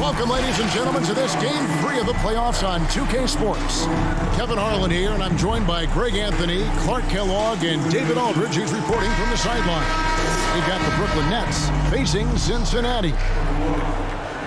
Welcome, ladies and gentlemen, to this Game 3 of the playoffs on 2K Sports. Kevin Harlan here, and I'm joined by Greg Anthony, Clark Kellogg, and David Aldridge, who's reporting from the sideline. We've got the Brooklyn Nets facing Cincinnati.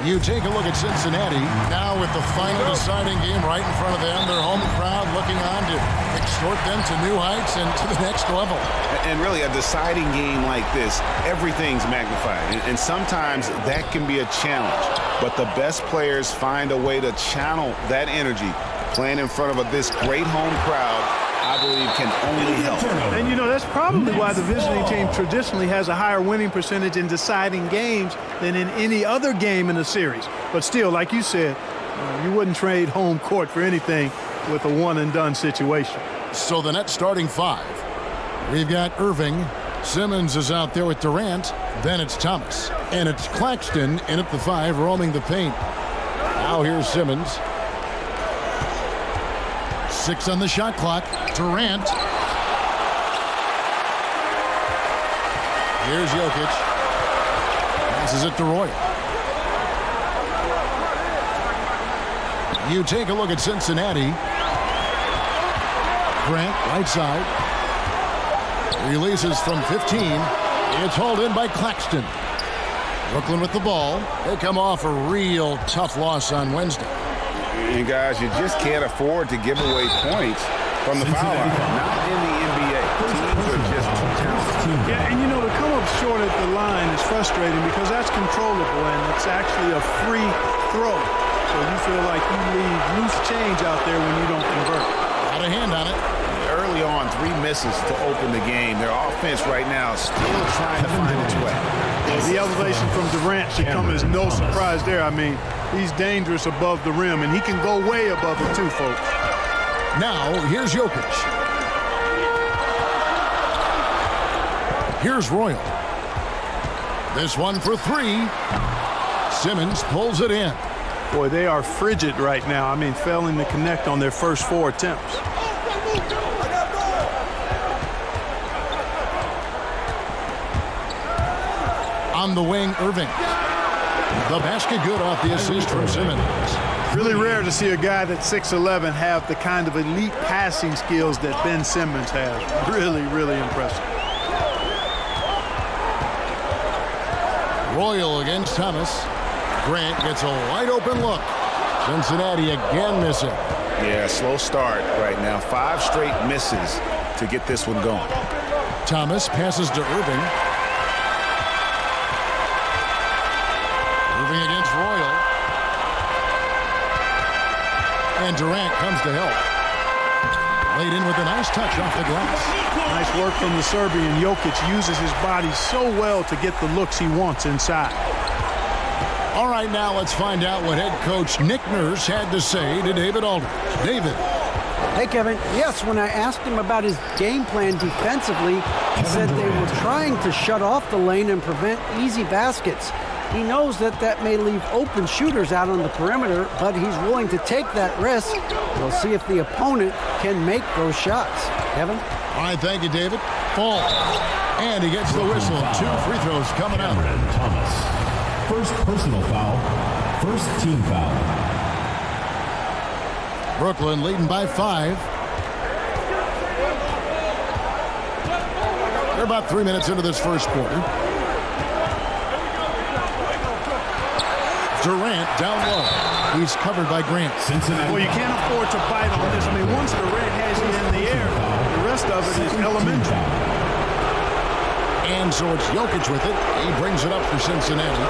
You take a look at Cincinnati now with the final deciding game right in front of them. Their home crowd looking on to extort them to new heights and to the next level. And really, a deciding game like this, everything's magnified. And sometimes that can be a challenge. But the best players find a way to channel that energy. Playing in front of this great home crowd, I believe, can only help. And, you know, that's probably why the visiting team traditionally has a higher winning percentage in deciding games than in any other game in the series. But still, like you said, you wouldn't trade home court for anything with a one-and-done situation. So the Nets starting five. We've got Irving. Simmons is out there with Durant. Then it's Thomas. And it's Claxton in at the 5, roaming the paint. Now here's Simmons. 6 on the shot clock. Durant. Here's Jokic. Passes it to Royal. You take a look at Cincinnati. Grant, right side. Releases from 15. It's hauled in by Claxton. Brooklyn with the ball. They come off a real tough loss on Wednesday. And guys, you just can't afford to give away points from the foul line. Not in the NBA. Teams are just too talented. Yeah, and you know, to come up short at the line is frustrating because that's controllable and it's actually a free throw. So you feel like you leave loose change out there when you don't convert. Got a hand on it. Early on, 3 misses to open the game. Their offense right now is still trying to find its way. The elevation from Durant should come as no surprise there. I mean, he's dangerous above the rim, and he can go way above it too, folks. Now, here's Jokic. Here's Royal. This one for 3. Simmons pulls it in. Boy, they are frigid right now. I mean, failing to connect on their first 4 attempts. On the wing, Irving. The basket good off the assist from Simmons. Really rare to see a guy that's 6'11" have the kind of elite passing skills that Ben Simmons has. Really, really impressive. Royal against Thomas. Grant gets a wide open look. Cincinnati again missing. Yeah, slow start right now. 5 straight misses to get this one going. Thomas passes to Irving. Irving against Royal. And Durant comes to help. Laid in with a nice touch off the glass. Nice work from the Serbian. Jokic uses his body so well to get the looks he wants inside. All right, now let's find out what head coach Nick Nurse had to say to David Aldridge. David. Hey, Kevin. Yes, when I asked him about his game plan defensively, he said they were trying to shut off the lane and prevent easy baskets. He knows that that may leave open shooters out on the perimeter, but he's willing to take that risk. We'll see if the opponent can make those shots. Kevin? All right, thank you, David. Fall. And he gets the whistle. 2 free throws coming up. Thomas. First personal foul. First team foul. Brooklyn leading by 5. They're about 3 minutes into this first quarter. Durant down low. He's covered by Grant. Well, you can't afford to bite on this. I mean, once Durant has you in the air, the rest of it is elementary. And so it's Jokic with it. He brings it up for Cincinnati.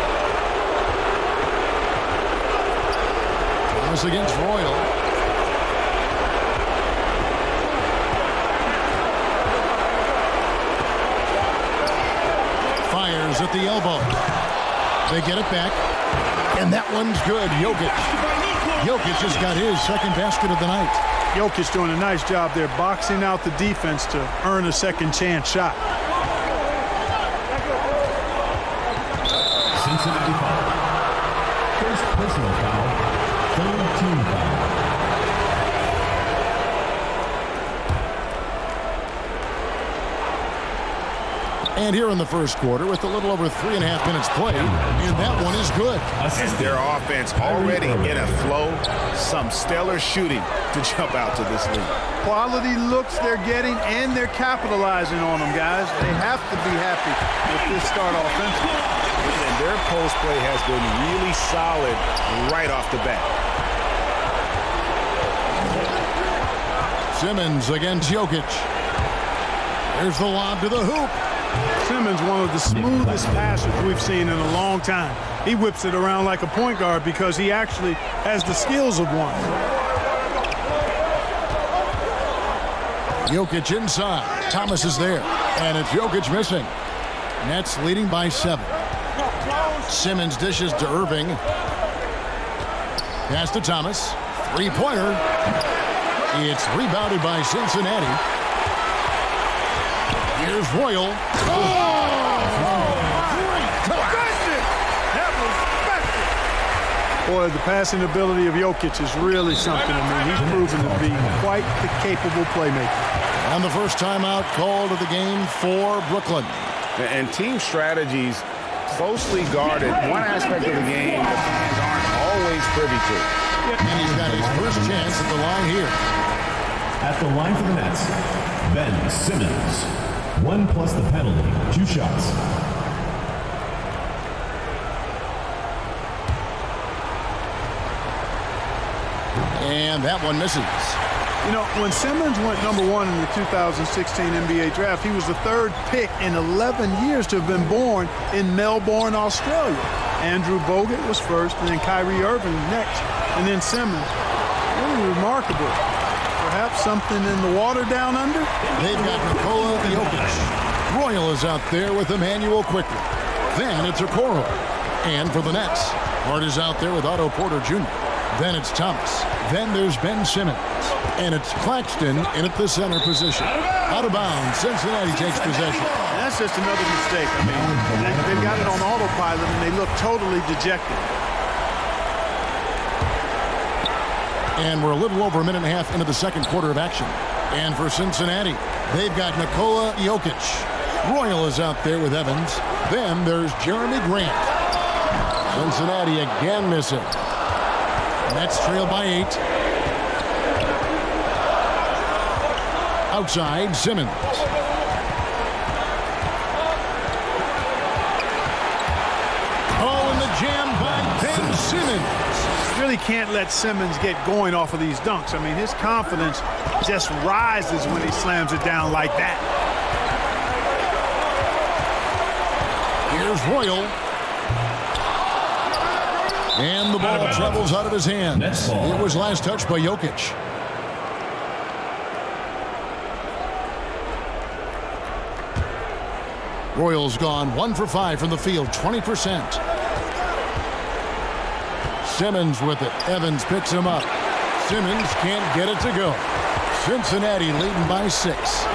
Thomas against Royal. Fires at the elbow. They get it back. And that one's good. Jokic. Jokic just got his second basket of the night. Jokic doing a nice job there, boxing out the defense to earn a second chance shot. Cincinnati foul. First personal foul. Third team foul. And here in the first quarter with a little over 3.5 minutes played, and that one is good. And their offense already in a flow. Some stellar shooting to jump out to this lead. Quality looks they're getting, and they're capitalizing on them, guys. They have to be happy with this start offensively. And their post play has been really solid right off the bat. Simmons against Jokic. There's the lob to the hoop. Simmons, one of the smoothest passers we've seen in a long time. He whips it around like a point guard because he actually has the skills of one. Jokic inside. Thomas is there. And it's Jokic missing. Nets leading by 7. Simmons dishes to Irving. Pass to Thomas. Three-pointer. It's rebounded by Cincinnati. Here's Royal. Boy, the passing ability of Jokic is really something. I mean, he's proven to be quite the capable playmaker. And the first timeout called of the game for Brooklyn. And team strategies closely guarded. One aspect of the game the fans aren't always privy to. And he's got his first chance at the line here. At the line for the Nets, Ben Simmons. 1 plus the penalty, 2 shots. And that one misses. You know, when Simmons went #1 in the 2016 NBA draft, he was the 3rd pick in 11 years to have been born in Melbourne, Australia. Andrew Bogut was first, and then Kyrie Irving next, and then Simmons. Really remarkable. Perhaps something in the water down under? They've got Nikola Jokic. Royal is out there with Emmanuel quickly. Then it's Okoro. And for the Nets, Hart is out there with Otto Porter Jr. Then it's Thomas. Then there's Ben Simmons. And it's Claxton in at the center position. Out of bounds, Cincinnati takes possession. And that's just another mistake. I mean, they've got it on autopilot, and they look totally dejected. And we're a little over a minute and a half into the second quarter of action. And for Cincinnati, they've got Nikola Jokic. Royal is out there with Evans. Then there's Jeremy Grant. Cincinnati again missing. Nets trail by 8. Outside, Simmons. Oh, and the jam by Ben Simmons. Really can't let Simmons get going off of these dunks. I mean, his confidence just rises when he slams it down like that. Here's Royal. And the ball travels out of his hands. It was last touched by Jokic. Royal's gone 1 for 5 from the field, 20%. Simmons with it. Evans picks him up. Simmons can't get it to go. Cincinnati leading by 6.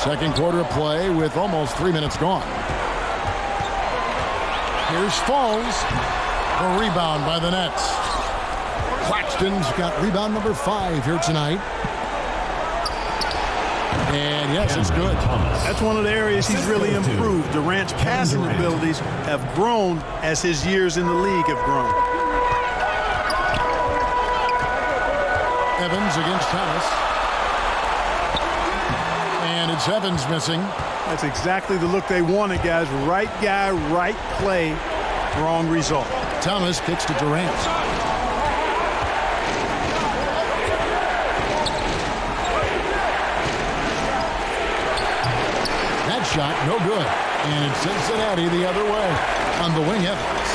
Second quarter of play with almost 3 minutes gone. Here's Falls. A rebound by the Nets. Claxton's got rebound number 5 here tonight. And yes, it's good. That's one of the areas he's really improved. Durant's passing abilities have grown as his years in the league have grown. Evans against Thomas. And it's Evans missing. That's exactly the look they wanted, guys. Right guy, right play, wrong result. Thomas kicks to Durant. That shot, no good. And it's Cincinnati the other way. On the wing, Evans.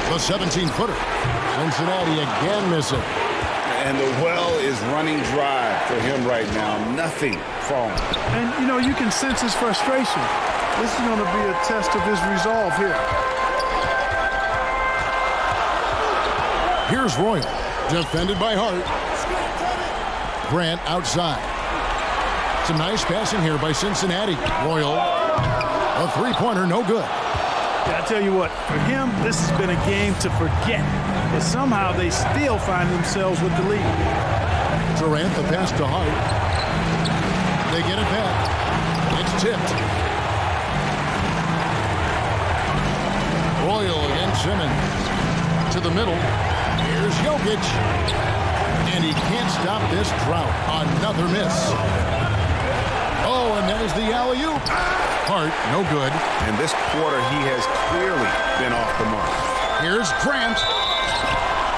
The 17-footer. Cincinnati again missing. And the well is running dry for him right now. Nothing falling. And, you know, you can sense his frustration. This is going to be a test of his resolve here. Here's Royal. Defended by Hart. Grant outside. Some nice passing here by Cincinnati. Royal. A three-pointer, no good. I tell you what, for him, this has been a game to forget. But somehow they still find themselves with the lead. Durant, the pass to Hart. They get it back. It's tipped. Royal against Simmons. To the middle. Here's Jokic. And he can't stop this drought. Another miss. Oh, and there's the alley-oop. Hart, no good. And this quarter, he has clearly been off the mark. Here's Grant.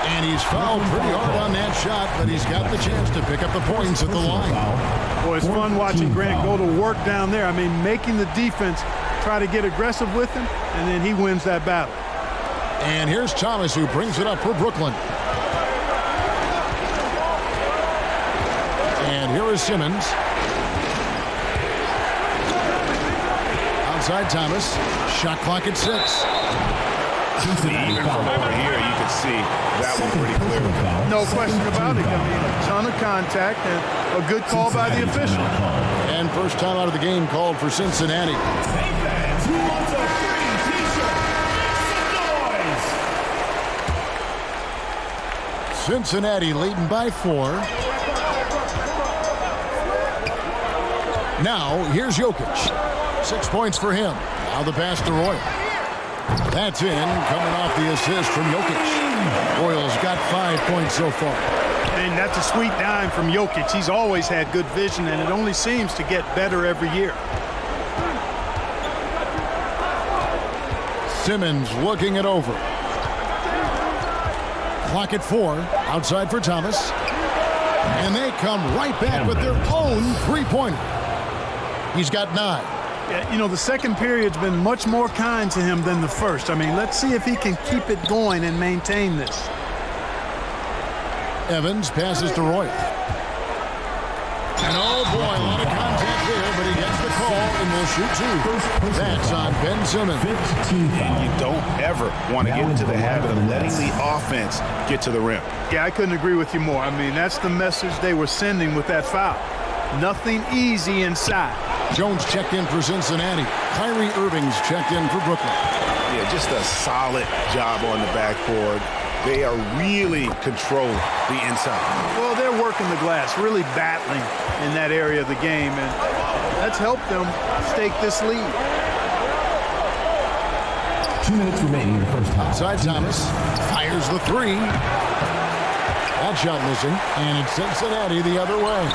And he's fouled pretty hard on that shot, but he's got the chance to pick up the points at the line. Boy, it's fun watching Grant go to work down there. I mean, making the defense try to get aggressive with him, and then he wins that battle. And here's Thomas, who brings it up for Brooklyn. And here is Simmons. Outside Thomas. Shot clock at 6. Even from over here, you can see that one pretty clear. No question about it. I mean, a ton of contact and a good call by the official. And first time out of the game called for Cincinnati. Hey fans, who wants a free t-shirt? Make some noise! Cincinnati leading by 4. Now, here's Jokic. 6 points for him. Now the pass to Royal. That's in, coming off the assist from Jokic. Royal's got 5 points so far. And that's a sweet dime from Jokic. He's always had good vision, and it only seems to get better every year. Simmons looking it over. Clock at 4. Outside for Thomas. And they come right back with their own three-pointer. He's got 9. Yeah, you know, the second period's been much more kind to him than the first. I mean, let's see if he can keep it going and maintain this. Evans passes to Royal. And oh boy, a lot of contact there, but he gets the call and will shoot 2. That's on Ben Simmons. And you don't ever want to get into the habit of letting the offense get to the rim. Yeah, I couldn't agree with you more. I mean, that's the message they were sending with that foul. Nothing easy inside. Jones checked in for Cincinnati. Kyrie Irving's checked in for Brooklyn. Yeah, just a solid job on the backboard. They are really controlling the inside. Well, they're working the glass, really battling in that area of the game, and that's helped them stake this lead. 2 minutes remaining in the first half. Outside Thomas fires the 3. That shot missing, and it's Cincinnati the other way.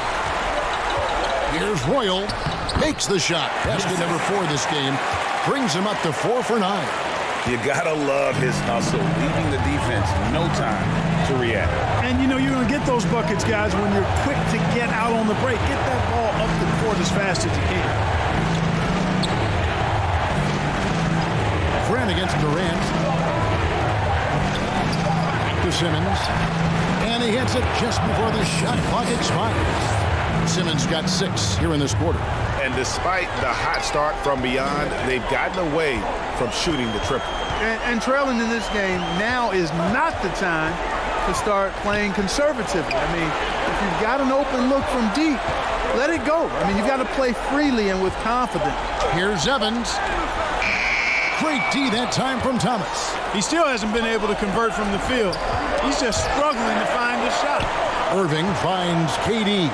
Here's Royal. Makes the shot. Basket number 4 this game. Brings him up to 4 for 9. You gotta love his hustle, leaving the defense no time to react. And you know you're gonna get those buckets, guys, when you're quick to get out on the break. Get that ball up the court as fast as you can. Grant against Durant. Back to Simmons. And he hits it just before the shot clock expires. Simmons got 6 here in this quarter. And despite the hot start from beyond, they've gotten away from shooting the triple. And trailing in this game, now is not the time to start playing conservatively. I mean, if you've got an open look from deep, let it go. I mean, you've got to play freely and with confidence. Here's Evans. Great D that time from Thomas. He still hasn't been able to convert from the field. He's just struggling to find his shot. Irving finds KD.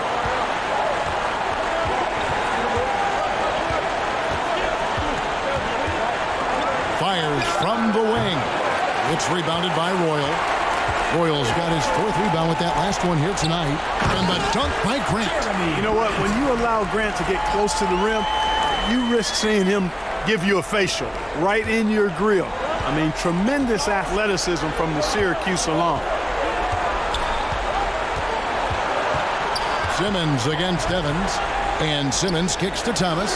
Fires from the wing. It's rebounded by Royal. Royal's got his 4th rebound with that last one here tonight. And the dunk by Grant. You know what? When you allow Grant to get close to the rim, you risk seeing him give you a facial right in your grill. I mean, tremendous athleticism from the Syracuse alum. Simmons against Evans. And Simmons kicks to Thomas.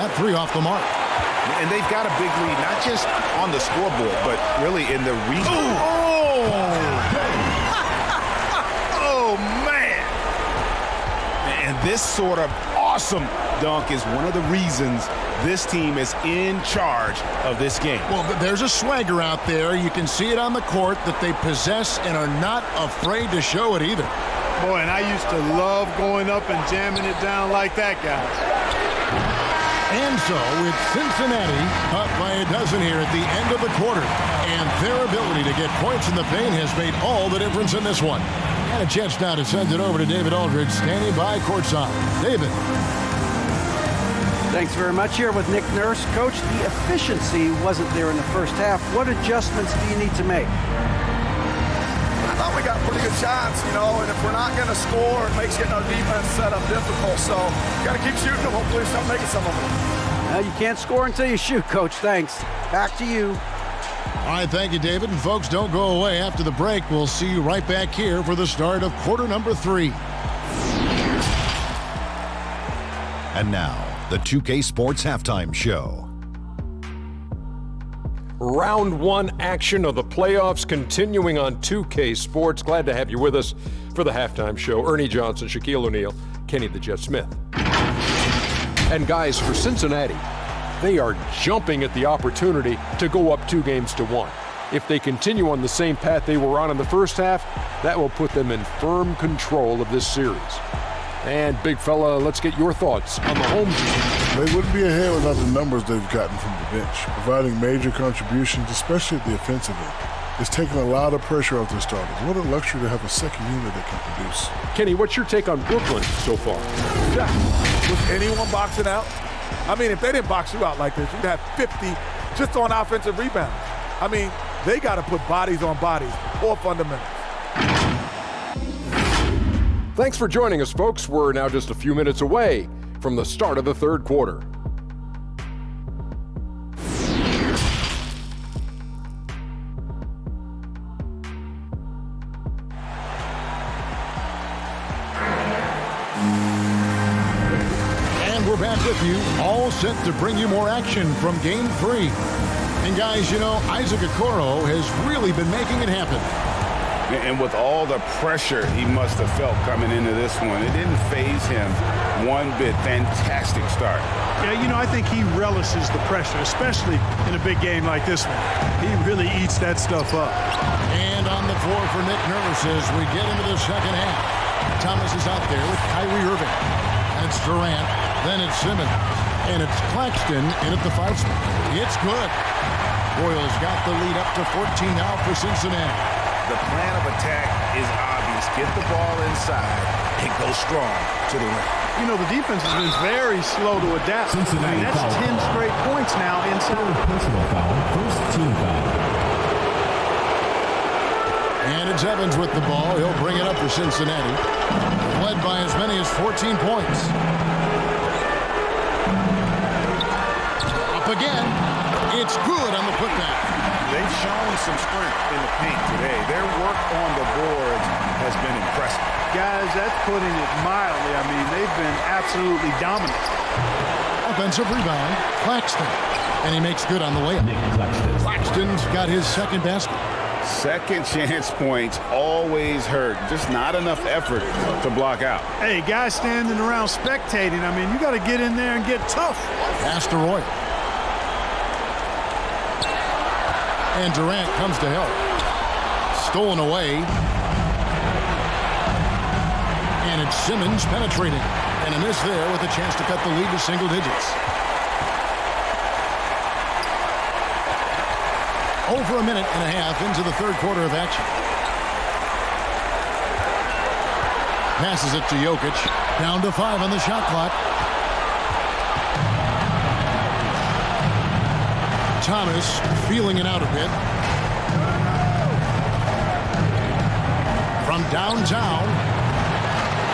That 3 off the mark. And they've got a big lead, not just on the scoreboard, but really in the region. Oh, man. And this sort of awesome dunk is one of the reasons this team is in charge of this game. Well, there's a swagger out there. You can see it on the court that they possess and are not afraid to show it either. Boy, and I used to love going up and jamming it down like that, guys. And so it's Cincinnati up by a dozen here at the end of the quarter. And their ability to get points in the paint has made all the difference in this one. And a chance now to send it over to David Aldridge, standing by courtside. David. Thanks very much. Here with Nick Nurse. Coach, the efficiency wasn't there in the first half. What adjustments do you need to make? I thought we got pretty good shots, you know, and if we're not going to score, it makes getting our defense set up difficult. So got to keep shooting them. Hopefully start making some of them. Well, you can't score until you shoot, Coach. Thanks. Back to you. All right, thank you, David. And folks, don't go away. After the break, we'll see you right back here for the start of quarter number 3. And now, the 2K Sports Halftime Show. Round 1 action of the playoffs continuing on 2K Sports. Glad to have you with us for the halftime show. Ernie Johnson, Shaquille O'Neal, Kenny the Jet Smith. And guys, for Cincinnati, they are jumping at the opportunity to go up 2-1. If they continue on the same path they were on in the first half, that will put them in firm control of this series. And big fella, let's get your thoughts on the home team. They wouldn't be ahead without the numbers they've gotten from the bench, providing major contributions, especially at the offensive end. It's taken a lot of pressure off their starters. What a luxury to have a second unit that can produce. Kenny, what's your take on Brooklyn so far? Yeah. Was anyone boxing out? I mean, if they didn't box you out like this, you'd have 50 just on offensive rebounds. I mean, they got to put bodies on bodies or fundamentals. Thanks for joining us, folks. We're now just a few minutes away from the start of the third quarter. And we're back with you, all set to bring you more action from Game 3. And guys, you know, Isaac Okoro has really been making it happen. And with all the pressure he must have felt coming into this one, it didn't faze him one bit. Fantastic start. Yeah, you know, I think he relishes the pressure, especially in a big game like this one. He really eats that stuff up. And on the floor for Nick Nurse as we get into the second half. Thomas is out there with Kyrie Irving. It's Durant, then it's Simmons, and it's Claxton in at the 5 spot. It's good. Royals got the lead up to 14 now for Cincinnati. The plan of attack is obvious. Get the ball inside and go strong to the rim. You know, the defense has been very slow to adapt. Cincinnati that's foul. 10 straight points now inside. Personal foul, first team foul. And it's Evans with the ball. He'll bring it up for Cincinnati. Led by as many as 14 points. Up again. It's good on the putback. They've shown some strength in the paint today. Their work on the boards has been impressive. Guys, that's putting it mildly. I mean, they've been absolutely dominant. Offensive rebound, Claxton. And he makes good on the layup. Nick Claxton. Claxton's got his second basket. Second chance points always hurt. Just not enough effort to block out. Hey, guys standing around spectating, I mean, you got to get in there and get tough. Pass to Roy. And Durant comes to help. Stolen away. And it's Simmons penetrating. And a miss there with a chance to cut the lead to single digits. Over a minute and a half into the third quarter of action. Passes it to Jokic. Down to 5 on the shot clock. Thomas feeling it out a bit. From downtown,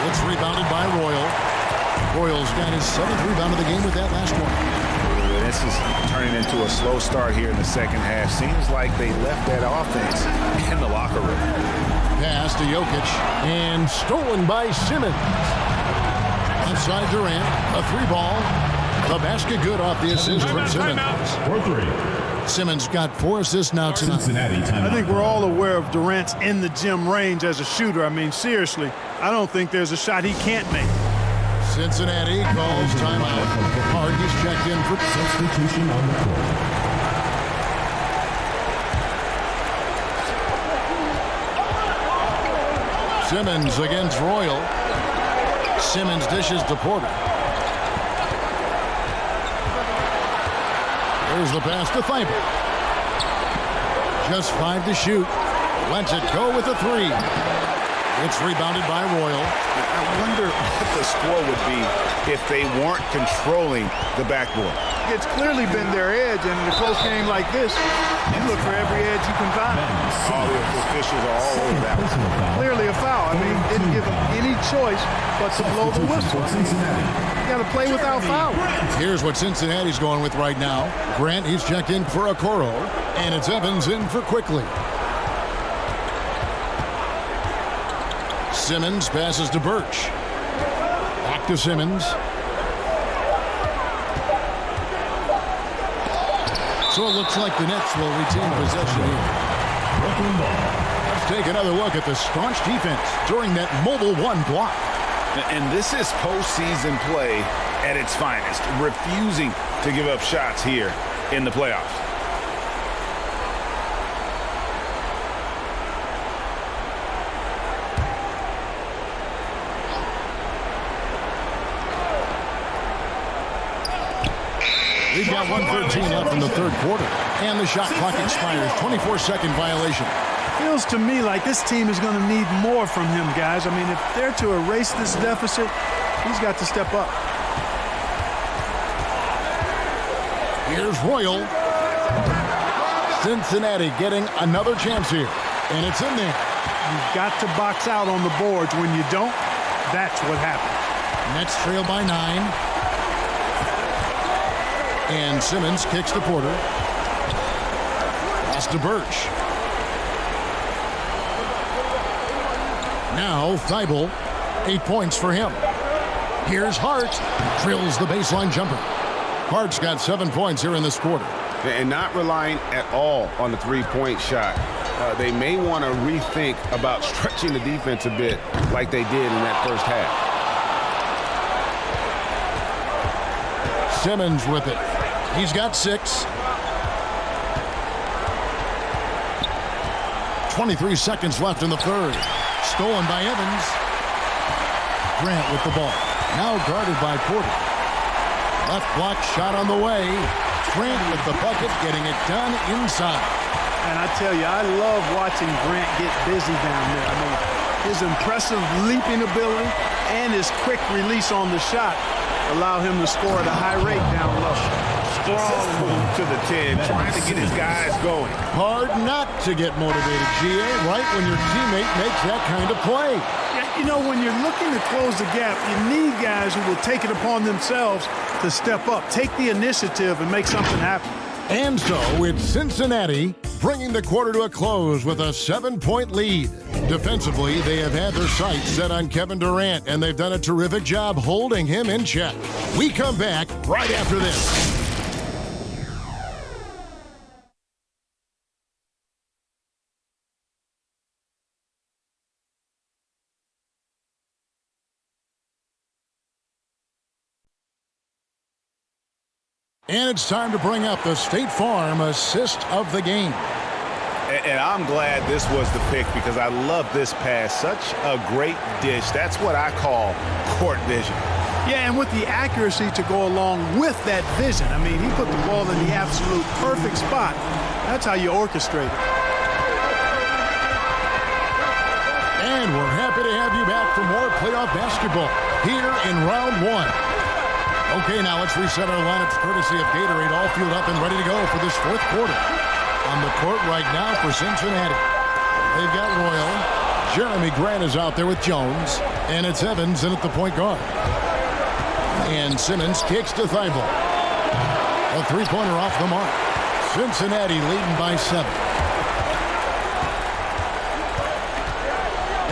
it's rebounded by Royal. Royal's got his 7th rebound of the game with that last one. This is turning into a slow start here in the second half. Seems like they left that offense in the locker room. Pass to Jokic and stolen by Simmons. Inside Durant, a 3-ball. The basket good off the assist from Simmons. 4-3. Simmons got 4 assists now tonight. Cincinnati timeout. I think we're all aware of Durant's in the gym range as a shooter. I mean, seriously, I don't think there's a shot he can't make. Cincinnati calls timeout. Hardy's checked in for Substitution on the court. Simmons against Royal. Simmons dishes to Porter. Here's the pass to Thibault. Just 5 to shoot. Lets it go with a 3. It's rebounded by Royal. I wonder what the score would be if they weren't controlling the backboard. It's clearly been their edge, and in a close game like this, you look for every edge you can find. All the officials are all over that one. Clearly a foul. I mean, didn't give them any choice but to blow the whistle. You got to play without foul. Here's what Cincinnati's going with right now. Grant, he's checked in for Okoro, and it's Evans in for Quickly. Simmons passes to Birch. Back to Simmons. So it looks like the Nets will retain possession here. Let's take another look at the staunch defense during that mobile 1 block. And this is postseason play at its finest, refusing to give up shots here in the playoffs. We've got 1:13 left in the third quarter, and the shot clock expires. 24-second violation. Feels to me like this team is going to need more from him, guys. I mean, if they're to erase this deficit, he's got to step up. Here's Royal. Cincinnati getting another chance here, and it's in there. You've got to box out on the boards. When you don't, that's what happens. Nets trail by 9. And Simmons kicks to Porter. Pass to Birch. Now Thibault, 8 points for him. Here's Hart. Drills the baseline jumper. Hart's got 7 points here in this quarter. And not relying at all on the three-point shot. They may want to rethink about stretching the defense a bit like they did in that first half. Simmons with it. He's got 6. 23 seconds left in the third. Stolen by Evans. Grant with the ball. Now guarded by Porter. Left block shot on the way. Grant with the bucket, getting it done inside. And I tell you, I love watching Grant get busy down there. I mean, his impressive leaping ability and his quick release on the shot allow him to score at a high rate down low. Strong move to the 10, trying to get his guys going. Hard not to get motivated, GA, right when your teammate makes that kind of play. Yeah, you know, when you're looking to close the gap, you need guys who will take it upon themselves to step up, take the initiative, and make something happen. And so it's Cincinnati bringing the quarter to a close with a 7-point lead. Defensively, they have had their sights set on Kevin Durant, and they've done a terrific job holding him in check. We come back right after this. And it's time to bring up the State Farm assist of the game. And I'm glad this was the pick because I love this pass. Such a great dish. That's what I call court vision. Yeah, and with the accuracy to go along with that vision. I mean, he put the ball in the absolute perfect spot. That's how you orchestrate it. And we're happy to have you back for more playoff basketball here in round 1. Okay, now let's reset our lineups courtesy of Gatorade, all fueled up and ready to go for this fourth quarter. On the court right now for Cincinnati, they've got Royal. Jeremy Grant is out there with Jones, and it's Evans in at the point guard. And Simmons kicks to Thibault. A three-pointer off the mark. Cincinnati leading by 7.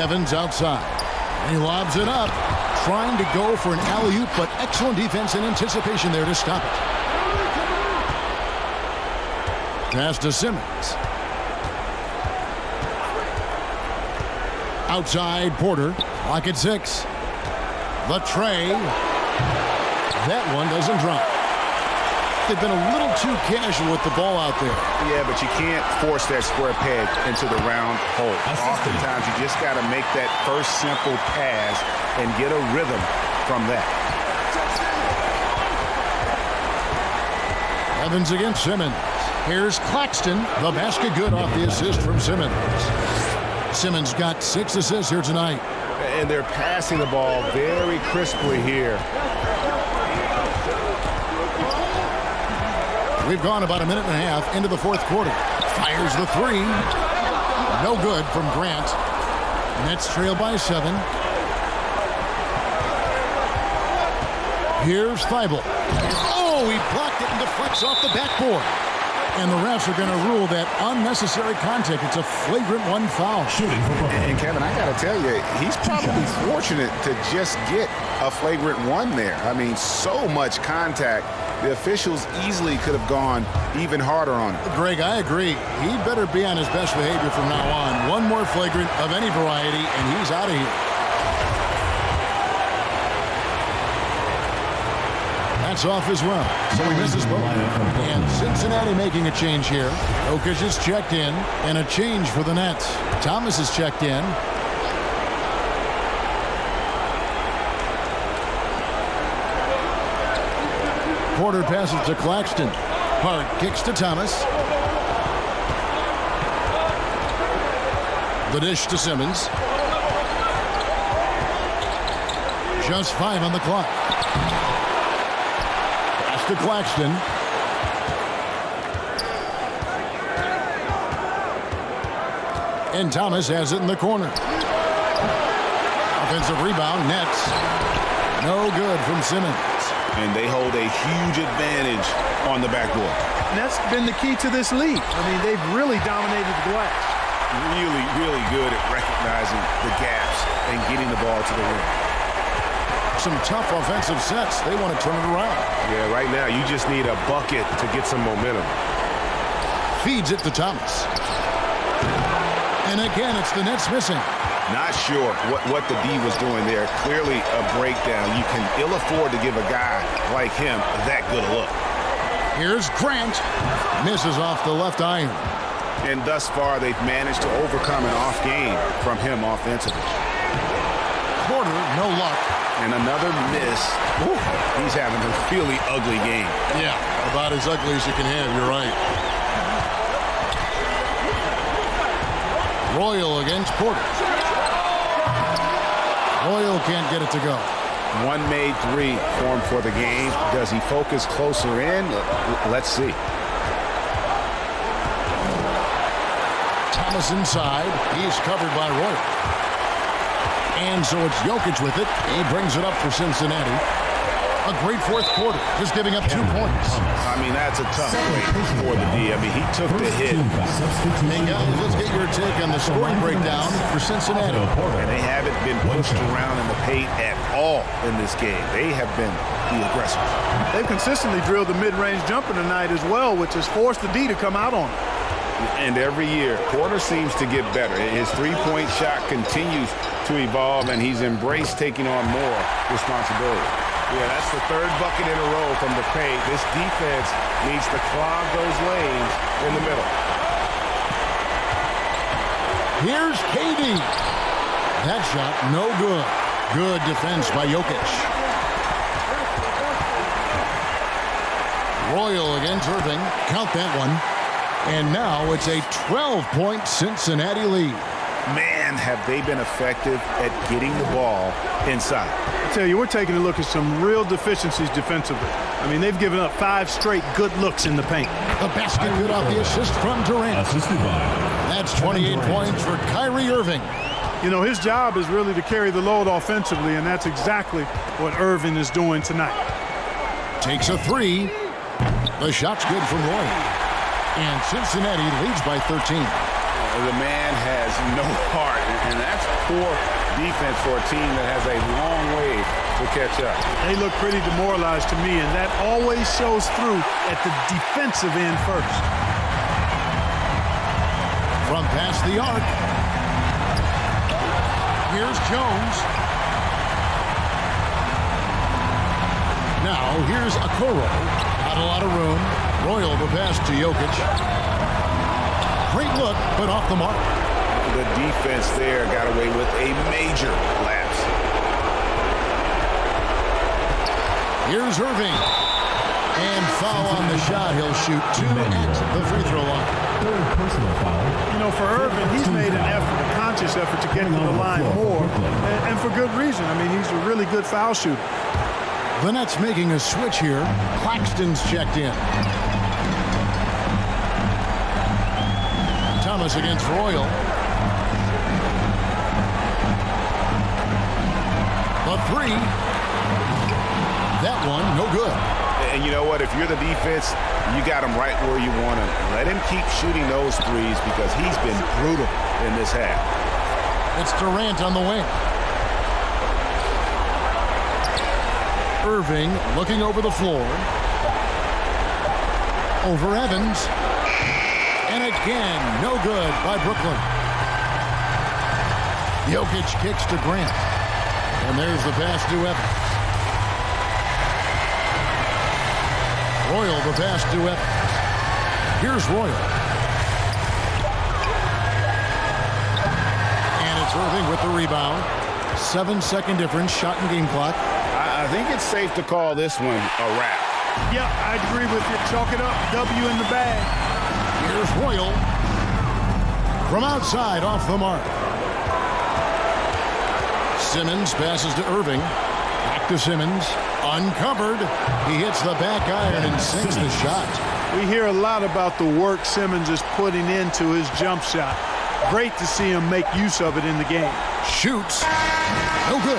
Evans outside. He lobs it up. Trying to go for an alley-oop, but excellent defense and anticipation there to stop it. Pass to Simmons. Outside, Porter. Clock at 6. The tray. That one doesn't drop. They've been a little too casual with the ball out there. Yeah, but you can't force that square peg into the round hole. Oftentimes, you just got to make that first simple pass and get a rhythm from that. Evans against Simmons. Here's Claxton. The basket good off the assist from Simmons. Simmons got 6 assists here tonight. And they're passing the ball very crisply here. We've gone about a minute and a half into the fourth quarter. Fires the 3. No good from Grant. Nets trail by 7. Here's Thibault. Oh, he blocked it and deflects off the backboard. And the refs are going to rule that unnecessary contact. It's a flagrant 1 foul. And Kevin, I got to tell you, he's probably fortunate to just get a flagrant 1 there. I mean, so much contact. The officials easily could have gone even harder on him. Greg, I agree. He better be on his best behavior from now on. One more flagrant of any variety, and he's out of here. That's off as well, so he misses both. And Cincinnati making a change here. Jokic is checked in, and a change for the Nets. Thomas is checked in. Porter passes to Claxton. Hart kicks to Thomas. The dish to Simmons. Just 5 on the clock. To Claxton. And Thomas has it in the corner. Offensive rebound, Nets. No good from Simmons. And they hold a huge advantage on the backboard. And that's been the key to this league. I mean, they've really dominated the glass. Really, really good at recognizing the gaps and getting the ball to the rim. Some tough offensive sets. They want to turn it around. Yeah, right now you just need a bucket to get some momentum. Feeds it to Thomas. And again, it's the Nets missing. Not sure what the D was doing there. Clearly a breakdown. You can ill afford to give a guy like him that good a look. Here's Grant. Misses off the left iron. And thus far, they've managed to overcome an off game from him offensively. Porter, no luck. And another miss. Ooh, he's having a really ugly game. Yeah, about as ugly as you can have. You're right. Royal against Porter. Royal can't get it to go. 1 made 3 for him for the game. Does he focus closer in? Let's see. Thomas inside. He's covered by Royal. And so it's Jokic with it. He brings it up for Cincinnati. A great fourth quarter, just giving up 2 points. I mean, that's a tough break for the D. I mean, he took the hit. Hey, guys, let's get your take on the scoring breakdown for Cincinnati. And they haven't been pushed around in the paint at all in this game. They have been the aggressors. They've consistently drilled the mid-range jumper tonight as well, which has forced the D to come out on them. And every year, Porter seems to get better. His three-point shot continues to evolve, and he's embraced taking on more responsibility. Yeah, that's the 3rd bucket in a row from the paint. This defense needs to clog those lanes in the middle. Here's KD. That shot, no good. Good defense by Jokic. Royal against Irving. Count that one. And now it's a 12-point Cincinnati lead. Man, have they been effective at getting the ball inside. I tell you, we're taking a look at some real deficiencies defensively. I mean, they've given up 5 straight good looks in the paint. The basket good off the assist from Durant. That's 28 points for Kyrie Irving. You know, his job is really to carry the load offensively, and that's exactly what Irving is doing tonight. Takes a 3. The shot's good from Roy. And Cincinnati leads by 13. The man has no heart, and that's poor defense for a team that has a long way to catch up. They look pretty demoralized to me, and that always shows through at the defensive end first. From past the arc. Here's Jones. Now here's Okoro. Not a lot of room. Royal the pass to Jokic. Great look, but off the mark. The defense there got away with a major lapse. Here's Irving. And foul on the shot. He'll shoot 2 at the free throw line. Third personal foul. You know, for Irvin, he's made an effort, a conscious effort to get to the line more, and for good reason. I mean, he's a really good foul shooter. The Nets making a switch here. Claxton's checked in. Thomas against Royal. The three. That one, no good. And you know what? If you're the defense, you got him right where you want him. Let him keep shooting those threes because he's been brutal in this half. It's Durant on the wing. Irving looking over the floor. Over Evans. And again, no good by Brooklyn. Jokic kicks to Grant. And there's the pass to Evans. Royal, the pass to Evans. Here's Royal. And it's Irving with the rebound. 7-second difference, shot and game clock. I think it's safe to call this one a wrap. Yeah, I agree with you. Chalk it up. W in the bag. Here's Royal. From outside, off the mark. Simmons passes to Irving. Back to Simmons. Uncovered. He hits the back iron and sinks the shot. We hear a lot about the work Simmons is putting into his jump shot. Great to see him make use of it in the game. Shoots. No good.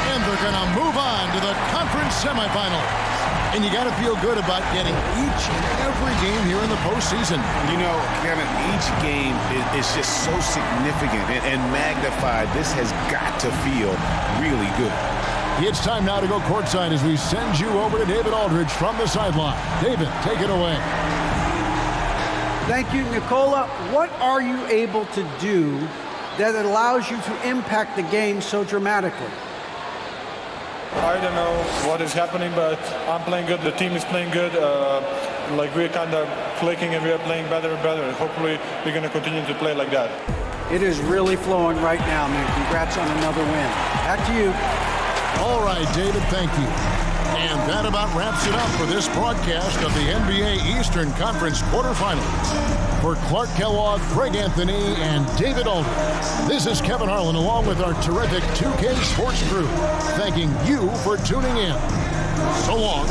And they're going to move on to the conference semifinals. And you got to feel good about getting each and every game here in the postseason. You know, Kevin, each game is just so significant and magnified. This has got to feel really good. It's time now to go courtside as we send you over to David Aldridge from the sideline. David, take it away. Thank you, Nicola. What are you able to do that allows you to impact the game so dramatically? I don't know what is happening, but I'm playing good. The team is playing good. Like we're kind of clicking and we're playing better and better. Hopefully we're going to continue to play like that. It is really flowing right now, man. Congrats on another win. Back to you. All right, David, thank you. And that about wraps it up for this broadcast of the NBA Eastern Conference quarterfinals. For Clark Kellogg, Greg Anthony, and David Aldridge, this is Kevin Harlan along with our terrific 2K Sports crew, thanking you for tuning in. So long.